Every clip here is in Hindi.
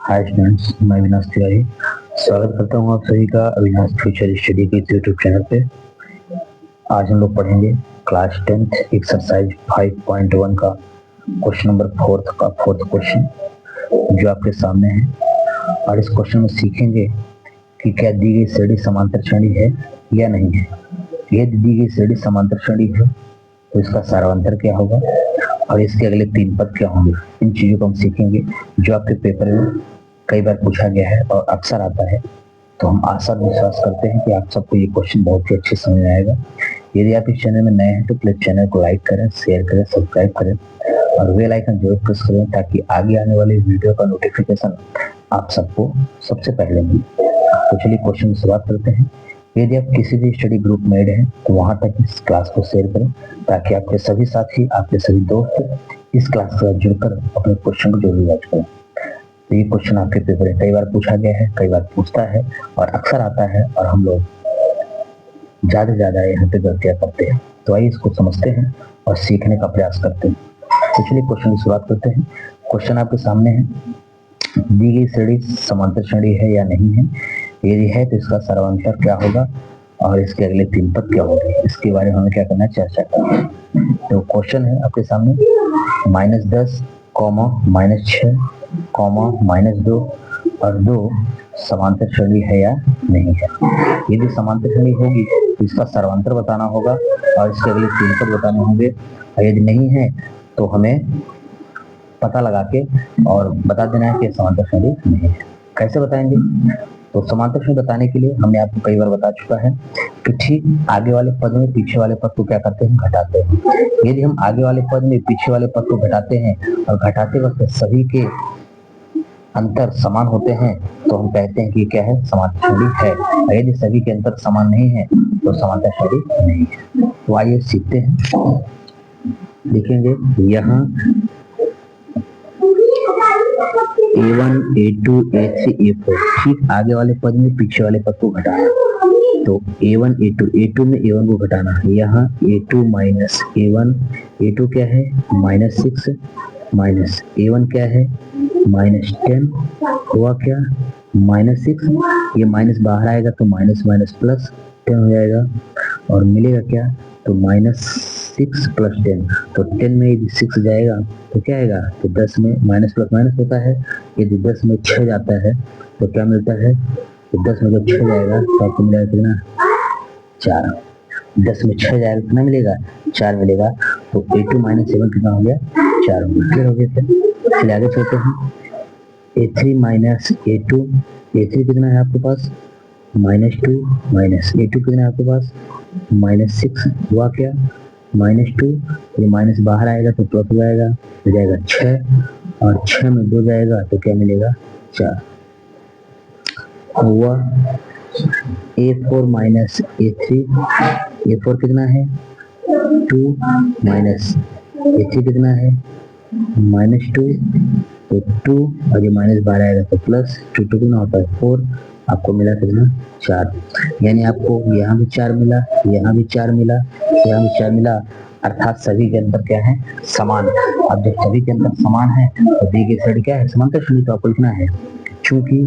हाय स्टूडेंट्स, मैं अविनाश तिवारी स्वागत करता हूँ आप सभी का अविनाश फ्यूचर स्टडी के यूट्यूब चैनल पे। आज हम लोग पढ़ेंगे क्लास 10th एक्सरसाइज 5.1 का क्वेश्चन नंबर फोर्थ क्वेश्चन जो आपके सामने है। और इस क्वेश्चन में सीखेंगे कि क्या दी गई श्रेणी समांतर श्रेणी है या नहीं है। यदि दी गई श्रेणी समांतर श्रेणी है तो इसका सारांतर क्या होगा और इसके अगले 3 पद क्या होंगे। इन चीजों को हम सीखेंगे जो आपके पेपर में कई बार पूछा गया है और अक्सर आता है। तो हम आशा विश्वास करते हैं कि आप सबको ये क्वेश्चन बहुत ही अच्छे समझ में आएगा। यदि आप इस चैनल में नए हैं तो प्लीज चैनल को लाइक करें, शेयर करें, सब्सक्राइब करें और बेल आइकन जरूर प्रेस करें ताकि आगे आने वाले वीडियो का नोटिफिकेशन आप सबको सबसे पहले मिले। तो चलिए क्वेश्चन की शुरुआत करते हैं। यदि आप किसी भी स्टडी ग्रुप में ऐड हैं तो वहां तक इस क्लास को शेयर करें ताकि आपके सभी साथी, आपके सभी दोस्त इस क्लास के साथ जुड़कर अपने क्वेश्चन को जरूर याद करें। तो ये क्वेश्चन आपके पेपर में कई बार पूछा गया है, कई बार पूछता है और अक्सर आता है और हम लोग ज्यादा से ज्यादा यहाँ पे गलतियां करते हैं। तो आइए इसको समझते हैं और सीखने का प्रयास करते हैं। तो चलिए क्वेश्चन की शुरुआत करते हैं। क्वेश्चन आपके सामने है, दी गई श्रेणी समांतर श्रेणी है या नहीं है। यदि है तो इसका सारांतर क्या होगा और इसके अगले 3 पद क्या होंगे, इसके बारे में हमें क्या करना है, चर्चा करना है। तो क्वेश्चन है आपके सामने -10, -6, -2 और 2 समांतर श्रेणी है या नहीं है। यदि समांतर श्रेणी होगी तो इसका सर्वांतर बताना होगा और इसके अगले 3 पद बताने होंगे। और यदि नहीं है तो हमें पता लगा के और बता देना है कि समांतर श्रेणी नहीं है। कैसे बताएंगे? तो समांतर श्रेणी बताने के लिए हमने आपको कई बार बता चुका है कि ठीक आगे वाले पद में पीछे वाले पद को क्या करते हैं, घटाते हैं। यदि हम आगे वाले पद में पीछे वाले पद को घटाते हैं और घटाते वक्त सभी के अंतर समान होते हैं तो हम कहते हैं कि क्या है, समांतर श्रेणी है। और यदि सभी के अंतर समान नहीं है तो समांतर श्रेणी नहीं है। तो आइए सीखते हैं। लिखेंगे यहाँ A1, A2, A3, A4 ठीक आगे वाले पद में पीछे वाले पद को घटाना। तो A1, A2 में A1 को घटाना है। यहाँ A2 माइनस A1, A2 क्या है -6 माइनस A1 क्या है -10 हुआ क्या -6। ये माइनस बाहर आएगा तो माइनस माइनस प्लस 10 हो जाएगा और मिलेगा क्या, तो -6 + 10। तो 10 में यदि 6 जाएगा तो क्या आएगा, तो 10 में माइनस प्लस माइनस होता है। यदि 10 में 6 जाता है तो क्या मिलता है, तो 10 में जब 6 जाएगा तो आपको मिलेगा कितना, 4। 10 में 6 जाएगा कितना मिलेगा, 4 मिलेगा। तो A2 माइनस A1 कितना हो गया, 4 हो गया। क्लियर हो गया? फिर चलिए आगे चलते हैं। A3 माइनस A2, A3 कितना है आपके पास -2 माइनस A2 कितना है आपके पास -6 हुआ क्या -2। ये माइनस बाहर आएगा तो प्लस हो जाएगा, हो जाएगा 6 और 6 में 2 जाएगा तो क्या मिलेगा, 4 हुआ। A4 माइनस A3, A4 कितना है 2 माइनस A3 कितना है -2, तो 2 और ये माइनस बाहर आएगा तो प्लस 2 कितना होता है 4। आपको मिला कितना, 4। यानी आपको यहाँ भी 4 मिला, यहाँ भी 4 मिला, यहाँ भी 4 मिला, अर्थात सभी के अंतर क्या है, समान। अब जब सभी के अंतर समान है तो दी गई श्रेणी क्या है, समांतर श्रेणी। तो आपको लिखना है चूंकि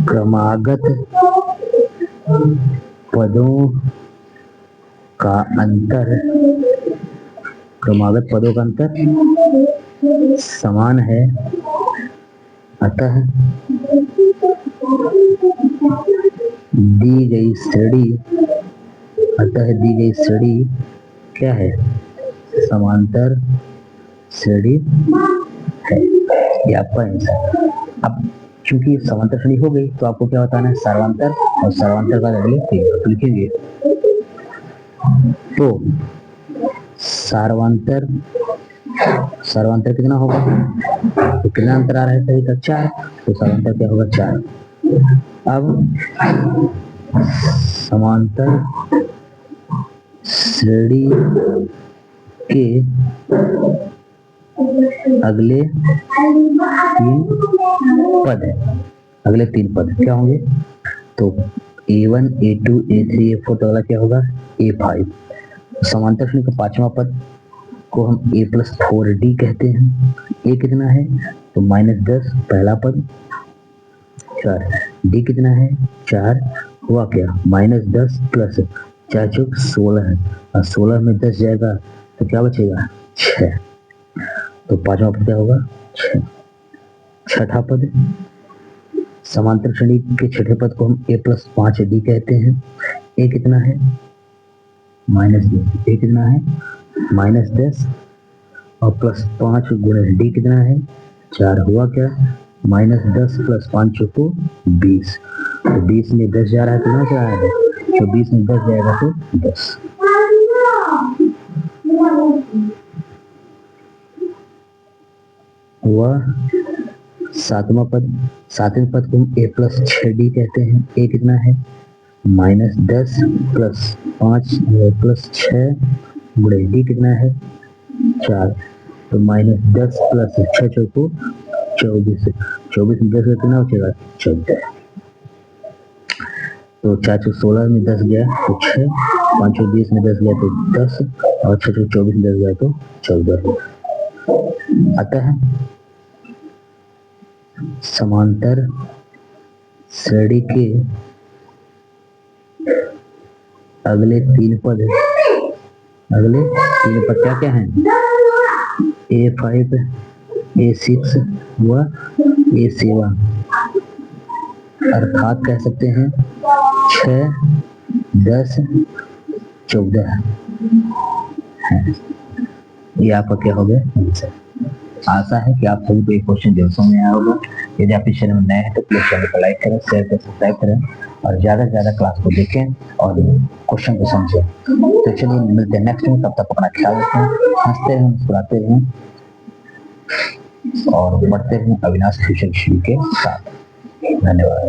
क्रमागत पदों का अंतर समान है, अतः दी गई श्रेणी क्या है, समांतर श्रेणी है। ये आपका आंसर। अब चूंकि समांतर श्रेणी हो गई तो आपको क्या बताना है, सर्वांतर, और सर्वांतर का अगले 3 पद लिखेंगे। तो सर्वांतर कितना होगा, तो कितना अंतर आ रहा है सभी का, 4। तो सर्वांतर क्या होगा, 4। अब समांतर श्रेणी के अगले 3 पद है, अगले 3 पद क्या होंगे, तो A1, A2, A3, A4 तो अगला क्या होगा, A5। समांतर श्रेणी का 5वां पद को हम a+4d कहते हैं। a कितना है तो -10 पहला पद, 4 d कितना है 4, हुआ क्या -10 प्लस 4 चौक 16 है, और 16 में 10 जाएगा तो क्या बचेगा 6, तो पांचवा पद क्या होगा 6। छठा पद, समांतर श्रेणी के छठे पद को हम a+5d कहते हैं। a कितना है -10, a कितना है -10 और +5 गुणे d कितना है 4, हुआ क्या -10 प्लस 5 चौको 20, तो 20 में 10 जा रहा है, कितना जा रहा है तो 20 में 10 जाएगा तो 10। वह सातवां पद, सातवें पद को हम a+6d कहते हैं। a कितना है -10 प्लस 5 प्लस 6 गुणे d कितना है 4, तो -10 प्लस 6 चौको 24, 24 में 10 कितना बचेगा 14, तो 4 चौक 16 में 10 गया तो 6, 5 चौक 20 में 10 गया तो 10, और 6 चौक 24 में 10 गया तो 14। अतः समांतर श्रेणी के अगले तीन पद क्या क्या हैं a5, a6 व a7, अर्थात कह सकते हैं 6, 10, 14 है। ये आपका क्या हो गया आंसर। आशा है कि आप सभी को एक क्वेश्चन जरूर समझ में आया होगा। यदि आप इस चैनल में नए हैं तो प्लीज चैनल को लाइक करें, शेयर करें, सब्सक्राइब करें और ज्यादा से ज्यादा क्लास को देखें और क्वेश्चन को समझें। तो चलिए मिलते हैं नेक्स्ट में, तब तक अपना ख्याल रखें, हंसते रहें, मुस्कुराते रहें और बढ़ते रहें अविनाश फ्यूचर के साथ। धन्यवाद।